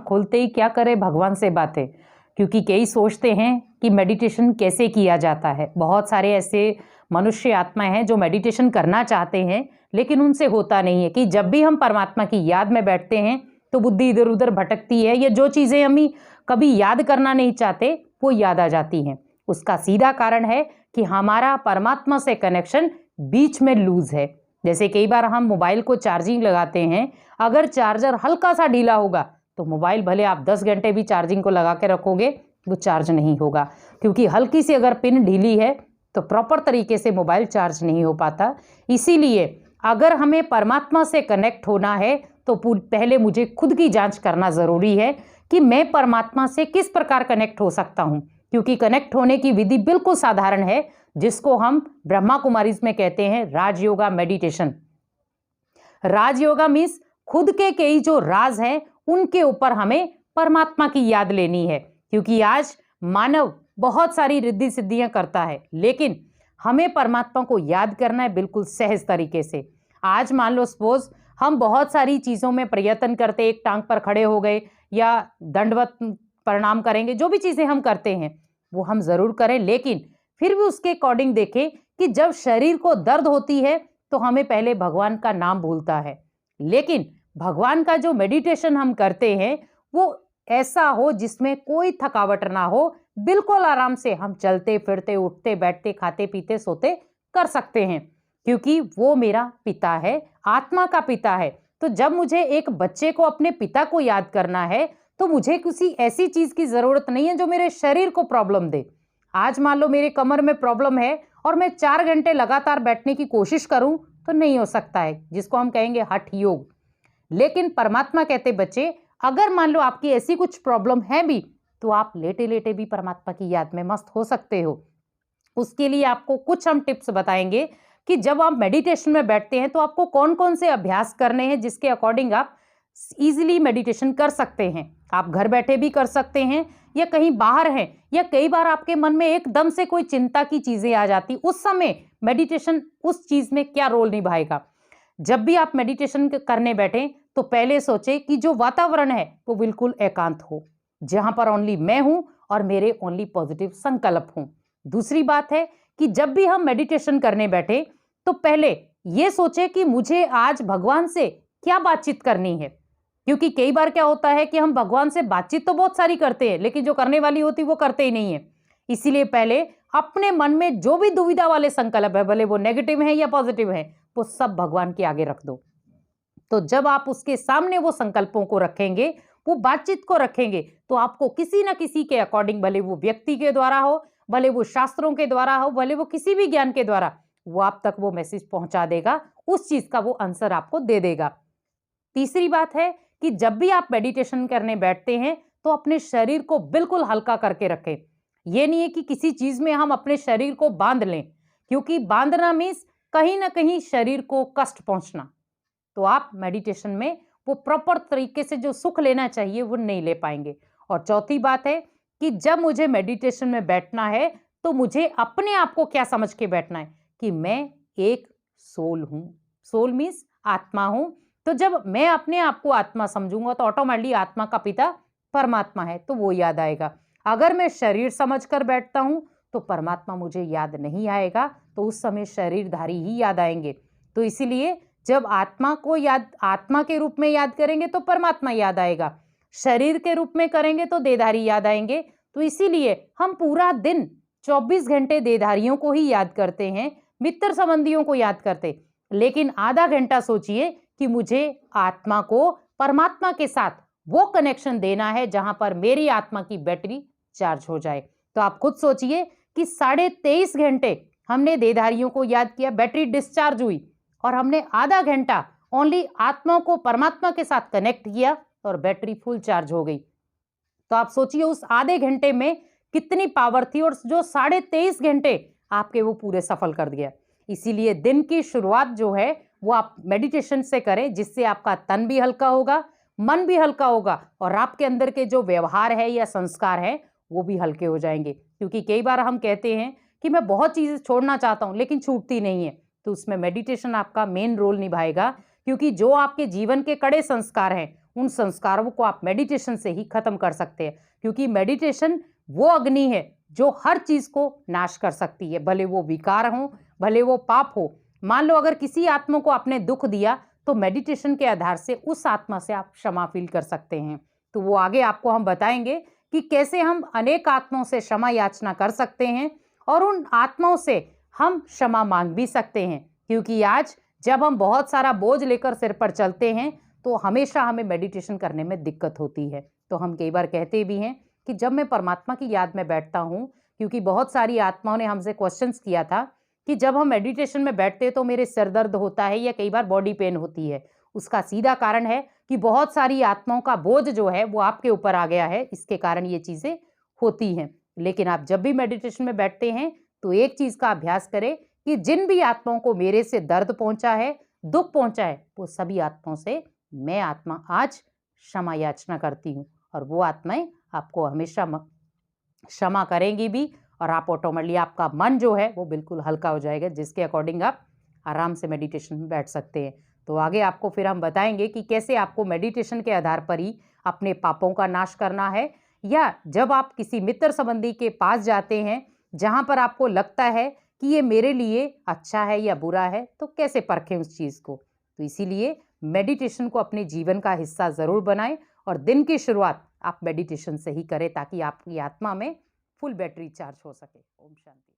आंख खोलते ही क्या करें, भगवान से बातें। क्योंकि कई सोचते हैं कि मेडिटेशन कैसे किया जाता है। बहुत सारे ऐसे मनुष्य आत्माएं हैं जो मेडिटेशन करना चाहते हैं, लेकिन उनसे होता नहीं है। कि जब भी हम परमात्मा की याद में बैठते हैं तो बुद्धि इधर उधर भटकती है, या जो चीज़ें हम कभी याद करना नहीं चाहते वो याद आ जाती हैं। उसका सीधा कारण है कि हमारा परमात्मा से कनेक्शन बीच में लूज है। जैसे कई बार हम मोबाइल को चार्जिंग लगाते हैं, अगर चार्जर हल्का सा ढीला होगा तो मोबाइल भले आप 10 घंटे भी चार्जिंग को लगा के रखोगे वो चार्ज नहीं होगा। क्योंकि हल्की सी अगर पिन ढीली है तो प्रॉपर तरीके से मोबाइल चार्ज नहीं हो पाता। इसीलिए अगर हमें परमात्मा से कनेक्ट होना है तो पहले मुझे खुद की जांच करना ज़रूरी है कि मैं परमात्मा से किस प्रकार कनेक्ट हो सकता हूँ। क्योंकि कनेक्ट होने की विधि बिल्कुल साधारण है, जिसको हम ब्रह्मा कुमारीज में कहते हैं राजयोगा मेडिटेशन। राजयोगा मीन्स खुद के कई जो राज हैं उनके ऊपर हमें परमात्मा की याद लेनी है। क्योंकि आज मानव बहुत सारी रिद्धि सिद्धियां करता है, लेकिन हमें परमात्मा को याद करना है बिल्कुल सहज तरीके से। आज मान लो सपोज हम बहुत सारी चीज़ों में प्रयत्न करते, एक टांग पर खड़े हो गए या दंडवत प्रणाम करेंगे, जो भी चीज़ें हम करते हैं वो हम ज़रूर करें, लेकिन फिर भी उसके अकॉर्डिंग देखें कि जब शरीर को दर्द होती है तो हमें पहले भगवान का नाम भूलता है। लेकिन भगवान का जो मेडिटेशन हम करते हैं वो ऐसा हो जिसमें कोई थकावट ना हो, बिल्कुल आराम से हम चलते फिरते उठते बैठते खाते पीते सोते कर सकते हैं। क्योंकि वो मेरा पिता है, आत्मा का पिता है। तो जब मुझे एक बच्चे को अपने पिता को याद करना है तो मुझे किसी ऐसी चीज की जरूरत नहीं है जो मेरे शरीर को प्रॉब्लम दे। आज मान लो मेरे कमर में प्रॉब्लम है और मैं 4 घंटे लगातार बैठने की कोशिश करूं तो नहीं हो सकता है, जिसको हम कहेंगे हठ योग। लेकिन परमात्मा कहते बच्चे, अगर मान लो आपकी ऐसी कुछ प्रॉब्लम है भी तो आप लेटे लेटे भी परमात्मा की याद में मस्त हो सकते हो। उसके लिए आपको कुछ हम टिप्स बताएंगे कि जब आप मेडिटेशन में बैठते हैं तो आपको कौन कौन से अभ्यास करने हैं, जिसके अकॉर्डिंग आप इजीली मेडिटेशन कर सकते हैं। आप घर बैठे भी कर सकते हैं या कहीं बाहर हैं, या कई बार आपके मन में एकदम से कोई चिंता की चीजें आ जाती, उस समय मेडिटेशन उस चीज में क्या रोल निभाएगा। जब भी आप मेडिटेशन करने बैठें तो पहले सोचे कि जो वातावरण है वो बिल्कुल एकांत हो, जहां पर ओनली मैं हूं और मेरे ओनली पॉजिटिव संकल्प हों। दूसरी बात है कि जब भी हम मेडिटेशन करने बैठे तो पहले ये सोचे कि मुझे आज भगवान से क्या बातचीत करनी है। क्योंकि कई बार क्या होता है कि हम भगवान से बातचीत तो बहुत सारी करते हैं, लेकिन जो करने वाली होती वो करते ही नहीं है। इसीलिए पहले अपने मन में जो भी दुविधा वाले संकल्प है, भले वो नेगेटिव है या पॉजिटिव है, वो सब भगवान के आगे रख दो। तो जब आप उसके सामने वो संकल्पों को रखेंगे, वो बातचीत को रखेंगे, तो आपको किसी ना किसी के अकॉर्डिंग, भले वो व्यक्ति के द्वारा हो, भले वो शास्त्रों के द्वारा हो, भले वो किसी भी ज्ञान के द्वारा, वो आप तक वो मैसेज पहुंचा देगा, उस चीज का वो आंसर आपको दे देगा। तीसरी बात है कि जब भी आप मेडिटेशन करने बैठते हैं तो अपने शरीर को बिल्कुल हल्का करके रखें। यह नहीं है कि किसी चीज में हम अपने शरीर को बांध लें, क्योंकि बांधना मीन्स कहीं ना कहीं शरीर को कष्ट पहुंचना। तो आप मेडिटेशन में वो प्रॉपर तरीके से जो सुख लेना चाहिए वो नहीं ले पाएंगे। और चौथी बात है कि जब मुझे मेडिटेशन में बैठना है तो मुझे अपने आप को क्या समझ के बैठना है कि मैं एक सोल हूं। सोल मीन्स आत्मा हूं। तो जब मैं अपने आप को आत्मा समझूंगा तो ऑटोमेटिकली आत्मा का पिता परमात्मा है, तो वो याद आएगा। अगर मैं शरीर समझकर बैठता हूं तो परमात्मा मुझे याद नहीं आएगा, तो उस समय शरीरधारी ही याद आएंगे। तो इसीलिए जब आत्मा को याद आत्मा के रूप में याद करेंगे तो परमात्मा याद आएगा, शरीर के रूप में करेंगे तो देहधारी याद आएंगे। तो इसीलिए हम पूरा दिन 24 घंटे देहधारियों को ही याद करते हैं, मित्र संबंधियों को याद करते, लेकिन आधा घंटा सोचिए कि मुझे आत्मा को परमात्मा के साथ वो कनेक्शन देना है जहां पर मेरी आत्मा की बैटरी चार्ज हो जाए। तो आप खुद सोचिए कि 23.5 घंटे हमने देहधारियों को याद किया, बैटरी डिस्चार्ज हुई, और हमने आधा घंटा ओनली आत्मा को परमात्मा के साथ कनेक्ट किया और बैटरी फुल चार्ज हो गई। तो आप सोचिए उस आधे घंटे में कितनी पावर थी, और जो 23.5 घंटे आपके वो पूरे सफल कर दिया। इसीलिए दिन की शुरुआत जो है वो आप मेडिटेशन से करें, जिससे आपका तन भी हल्का होगा, मन भी हल्का होगा, और आपके अंदर के जो व्यवहार है या संस्कार है वो भी हल्के हो जाएंगे। क्योंकि कई बार हम कहते हैं कि मैं बहुत चीज़ें छोड़ना चाहता हूँ लेकिन छूटती नहीं है, तो उसमें मेडिटेशन आपका मेन रोल निभाएगा। क्योंकि जो आपके जीवन के कड़े संस्कार हैं उन संस्कारों को आप मेडिटेशन से ही खत्म कर सकते हैं, क्योंकि मेडिटेशन वो अग्नि है जो हर चीज को नाश कर सकती है, भले वो विकार हो, भले वो पाप हो। मान लो अगर किसी आत्मा को आपने दुख दिया तो मेडिटेशन के आधार से उस आत्मा से आप क्षमा फील कर सकते हैं। तो वो आगे आपको हम बताएंगे कि कैसे हम अनेक आत्माओं से क्षमा याचना कर सकते हैं और उन आत्माओं से हम क्षमा मांग भी सकते हैं, क्योंकि आज जब हम बहुत सारा बोझ लेकर सिर पर चलते हैं तो हमेशा हमें मेडिटेशन करने में दिक्कत होती है। तो हम कई बार कहते भी हैं कि जब मैं परमात्मा की याद में बैठता हूँ, क्योंकि बहुत सारी आत्माओं ने हमसे क्वेश्चंस किया था कि जब हम मेडिटेशन में बैठते तो मेरे सिर दर्द होता है या कई बार बॉडी पेन होती है। उसका सीधा कारण है कि बहुत सारी आत्माओं का बोझ जो है वो आपके ऊपर आ गया है, इसके कारण ये चीज़ें होती हैं। लेकिन आप जब भी मेडिटेशन में बैठते हैं तो एक चीज़ का अभ्यास करें कि जिन भी आत्माओं को मेरे से दर्द पहुंचा है, दुख पहुंचा है, वो सभी आत्माओं से मैं आत्मा आज क्षमा याचना करती हूँ, और वो आत्माएं आपको हमेशा क्षमा करेंगी भी, और आप ऑटोमेटिकली आपका मन जो है वो बिल्कुल हल्का हो जाएगा, जिसके अकॉर्डिंग आप आराम से मेडिटेशन में बैठ सकते हैं। तो आगे आपको फिर हम बताएंगे कि कैसे आपको मेडिटेशन के आधार पर ही अपने पापों का नाश करना है, या जब आप किसी मित्र संबंधी के पास जाते हैं जहाँ पर आपको लगता है कि ये मेरे लिए अच्छा है या बुरा है, तो कैसे परखें उस चीज़ को। तो इसीलिए मेडिटेशन को अपने जीवन का हिस्सा ज़रूर बनाएं और दिन की शुरुआत आप मेडिटेशन से ही करें, ताकि आपकी आत्मा में फुल बैटरी चार्ज हो सके। ओम शांति।